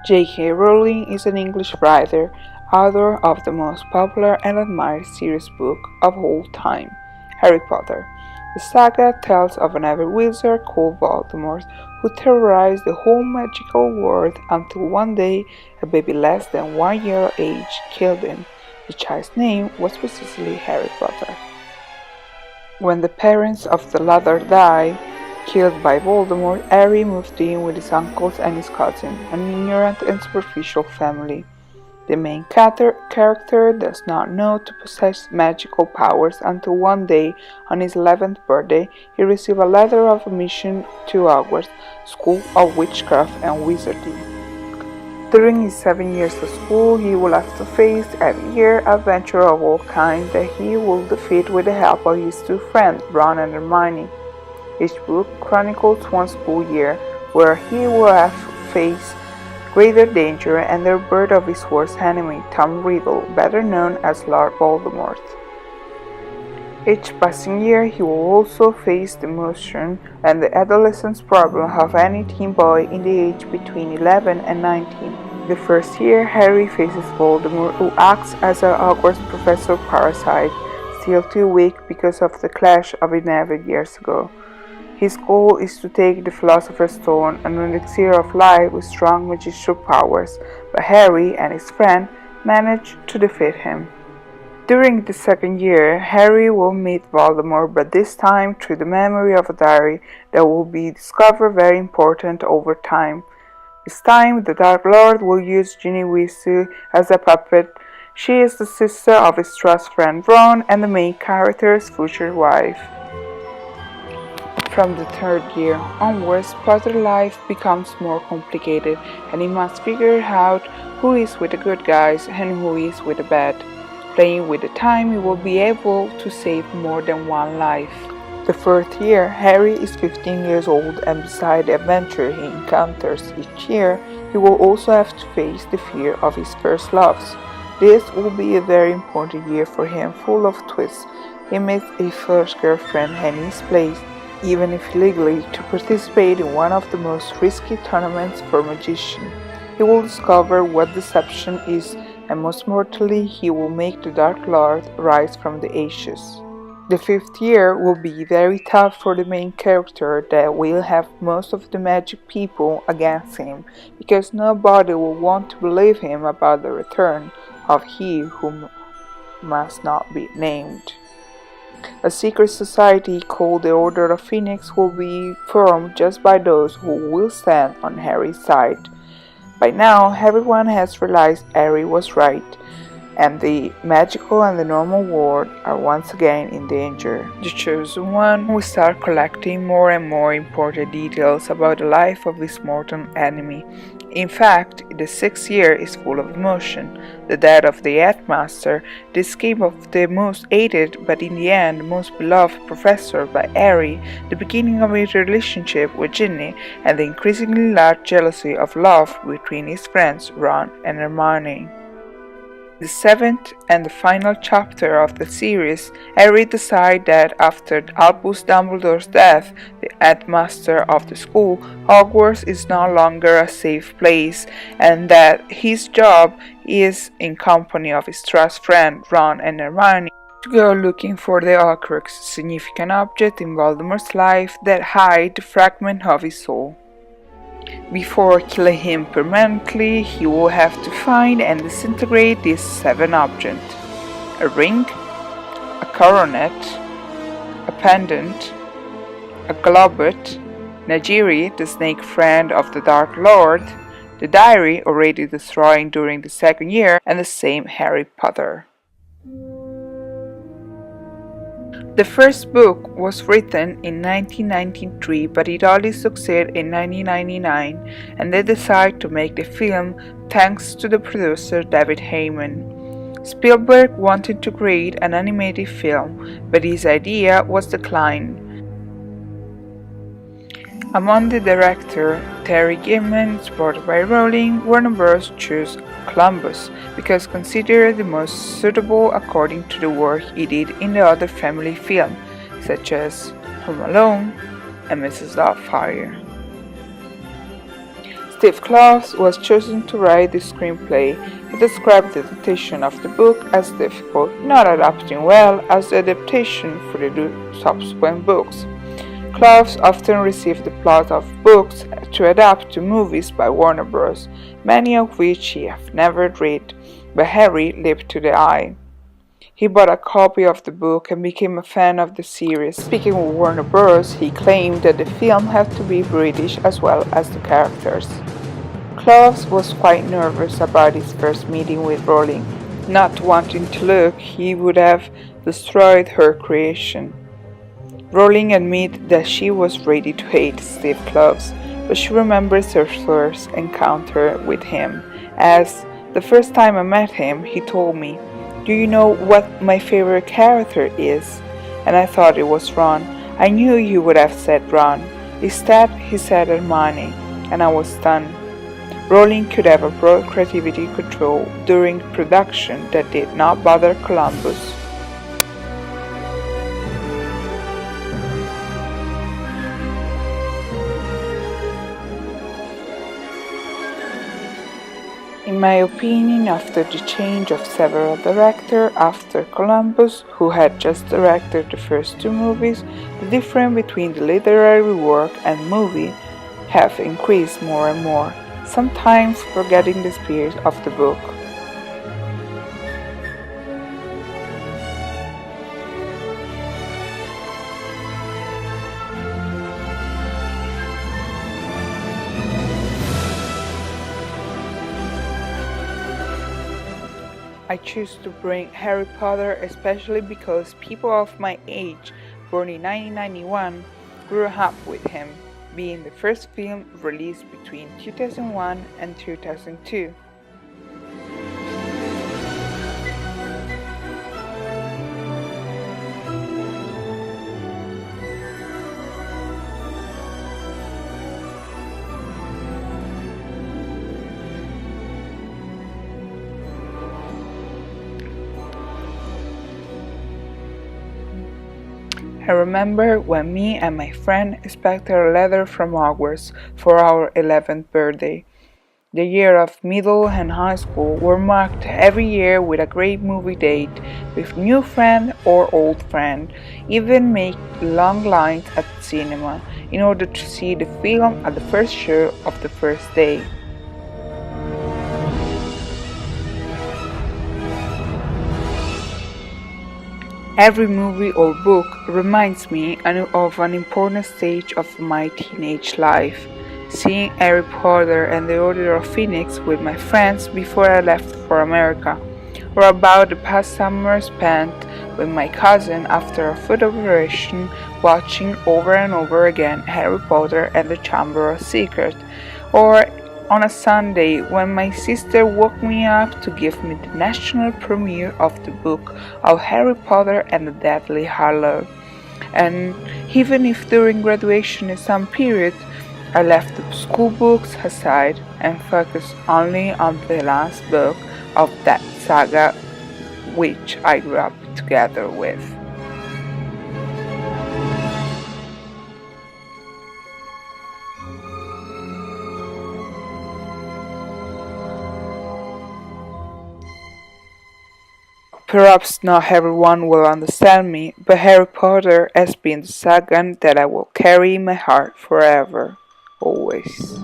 J.K. Rowling is an English writer, author of the most popular and admired series book of all time, Harry Potter. The saga tells of an evil wizard called Voldemort who terrorized the whole magical world until one day a baby less than 1 year of age killed him. The child's name was precisely Harry Potter. When the parents of the latter died, killed by Voldemort, Harry moved in with his uncles and his cousin, an ignorant and superficial family. The main character does not know to possess magical powers until one day, on his 11th birthday, he received a letter of admission to Hogwarts, School of Witchcraft and Wizardry. During his 7 years of school, he will have to face every year adventure of all kinds that he will defeat with the help of his two friends, Ron and Hermione. Each book chronicles one school year where he will have faced greater danger and the birth of his worst enemy, Tom Riddle, better known as Lord Voldemort. Each passing year, he will also face the emotion and the adolescence problem of any teen boy in the age between 11 and 19. The first year, Harry faces Voldemort, who acts as a Hogwarts professor parasite, still too weak because of the clash of 11 years ago. His goal is to take the Philosopher's Stone, an elixir of life with strong magical powers, but Harry and his friend manage to defeat him. During the second year, Harry will meet Voldemort, but this time through the memory of a diary that will be discovered very important over time. This time, the Dark Lord will use Ginny Weasley as a puppet. She is the sister of his trust friend Ron and the main character's future wife. From the third year onwards, Potter's life becomes more complicated and he must figure out who is with the good guys and who is with the bad. Playing with the time, he will be able to save more than one life. The fourth year, Harry is 15 years old and beside the adventure he encounters each year, he will also have to face the fear of his first loves. This will be a very important year for him, full of twists. He meets a first girlfriend and is placed, even if illegally, to participate in one of the most risky tournaments for magicians. He will discover what deception is, and most mortally, he will make the Dark Lord rise from the ashes. The fifth year will be very tough for the main character that will have most of the magic people against him, because nobody will want to believe him about the return of he who must not be named. A secret society called the Order of Phoenix will be formed just by those who will stand on Harry's side. By now, everyone has realized Harry was right, and the magical and the normal world are once again in danger. The Chosen One will start collecting more and more important details about the life of his mortal enemy. In fact, the sixth year is full of emotion. The death of the headmaster, the escape of the most hated but in the end most beloved professor by Harry, the beginning of his relationship with Ginny, and the increasingly large jealousy of love between his friends Ron and Hermione. The seventh and the final chapter of the series, Harry decides that after Albus Dumbledore's death, the headmaster of the school, Hogwarts is no longer a safe place, and that his job is, in company of his trust friend Ron and Hermione, to go looking for the Horcrux, significant object in Voldemort's life that hide the fragment of his soul. Before killing him permanently, he will have to find and disintegrate these 7 objects: a ring, a coronet, a pendant, a globet, Nagiri, the snake friend of the Dark Lord, the diary already destroyed during the second year, and the same Harry Potter. The first book was written in 1993, but it only succeeded in 1999, and they decided to make the film thanks to the producer David Heyman. Spielberg wanted to create an animated film, but his idea was declined. Among the director, Terry Gilliam, supported by Rowling, Warner Bros. Chose Columbus because considered the most suitable according to the work he did in the other family films, such as Home Alone and Mrs. Doubtfire. Steve Kloves was chosen to write the screenplay. He described the adaptation of the book as difficult, not adapting well as the adaptation for the two subsequent books. Kloves often received the plot of books to adapt to movies by Warner Bros., many of which he had never read, but Harry leaped to the eye. He bought a copy of the book and became a fan of the series. Speaking with Warner Bros., he claimed that the film had to be British as well as the characters. Kloves was quite nervous about his first meeting with Rowling. Not wanting to look, he would have destroyed her creation. Rowling admitted that she was ready to hate Steve Kloves, but she remembers her first encounter with him, as, "The first time I met him, he told me, 'Do you know what my favorite character is?' And I thought it was Ron. I knew he would have said Ron. Instead, he said Hermione, and I was stunned." Rowling could have a broad creativity control during production that did not bother Columbus. In my opinion, after the change of several directors after Columbus, who had just directed the first two movies, the difference between the literary work and movie have increased more and more, sometimes forgetting the spirit of the book. I choose to bring Harry Potter especially because people of my age, born in 1991, grew up with him, being the first film released between 2001 and 2002. I remember when me and my friend expected a letter from Hogwarts for our 11th birthday. The year of middle and high school were marked every year with a great movie date with new friend or old friend, even make long lines at the cinema in order to see the film at the first show of the first day. Every movie or book reminds me of an important stage of my teenage life. Seeing Harry Potter and the Order of Phoenix with my friends before I left for America, or about the past summer spent with my cousin after a foot operation watching over and over again Harry Potter and the Chamber of Secrets, or on a Sunday when my sister woke me up to give me the national premiere of the book of Harry Potter and the Deathly Hallows. And even if during graduation exam period I left the school books aside and focused only on the last book of that saga which I grew up together with. Perhaps not everyone will understand me, but Harry Potter has been the saga that I will carry in my heart forever, always.